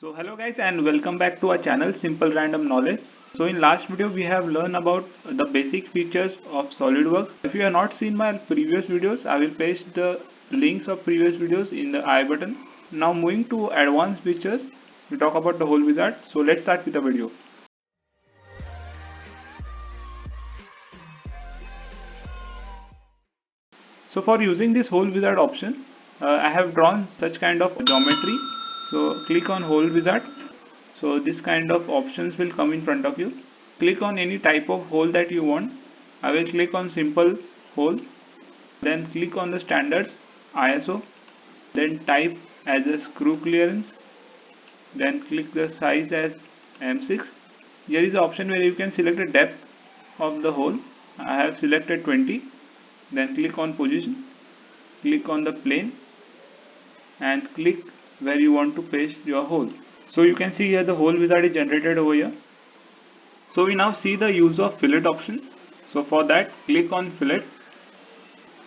So hello guys and welcome back to our channel Simple Random Knowledge. So in last video we have learned about the basic features of SolidWorks. If you have not seen my previous videos, I will paste the links of previous videos in the I button. Now moving to advanced features, we talk about the whole wizard. So let's start with the video. So for using this whole wizard option, I have drawn such kind of geometry. So click on whole wizard. So this kind of options will come in front of you. Click on any type of hole that you want. I will click on simple hole. Then click on the standards ISO. Then type as a screw clearance. Then click the size as M6. Here is the option where you can select the depth of the hole. I have selected 20. Then click on position. Click on the plane and click where you want to paste your hole. So you can see here the whole wizard is generated over here. So we now see the use of fillet option. So for that, click on fillet.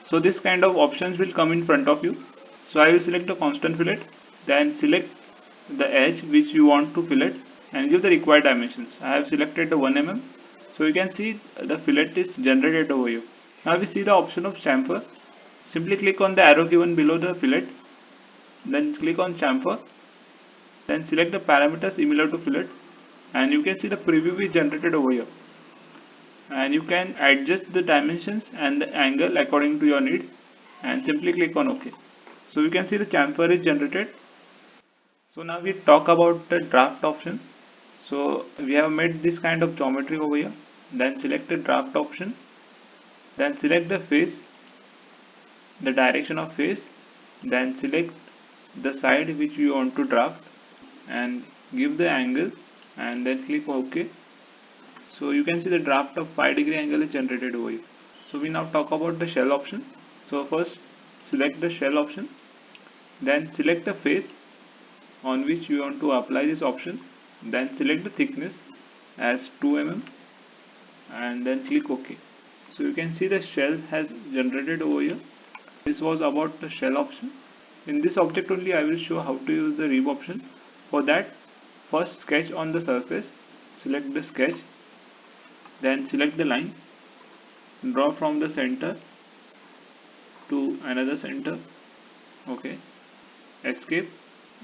So this kind of options will come in front of you. So I will select the constant fillet, then select the edge which you want to fillet and give the required dimensions. I have selected the 1 mm. So you can see the fillet is generated over here. Now we see the option of chamfer. Simply click on the arrow given below the fillet, then click on chamfer, then select the parameters similar to fillet, and you can see the preview is generated over here. And you can adjust the dimensions and the angle according to your need, and simply click on OK. So you can see the chamfer is generated. So now we talk about the draft option. So we have made this kind of geometry over here. Then select the draft option. Then select the face, the direction of face. Then select the side which you want to draft and give the angle and then click OK. So you can see the draft of 5° angle is generated over here. So we now talk about the shell option. So first select the shell option, then select the face on which you want to apply this option, then select the thickness as 2 mm and then click OK. So you can see the shell has generated over here. This was about the shell option. In this object only I will show how to use the rib option. For that, first sketch on the surface, select the sketch, then select the line, draw from the center to another center, okay, escape.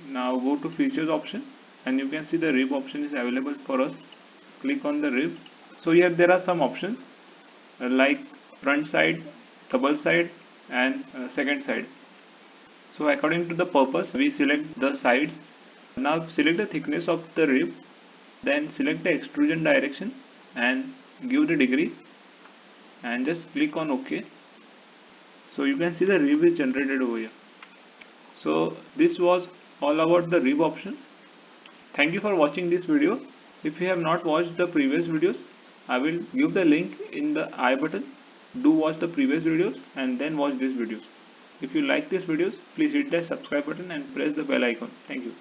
Now go to features option and you can see the rib option is available for us. Click on the rib. So here there are some options like front side, double side and second side. So according to the purpose we select the sides. Now select the thickness of the rib, then select the extrusion direction and give the degree and just click on OK. So you can see the rib is generated over here. So this was all about the rib option. Thank you for watching this video. If you have not watched the previous videos, I will give the link in the I button. Do watch the previous videos and then watch these videos. If you like these videos, please hit that subscribe button and press the bell icon. Thank you.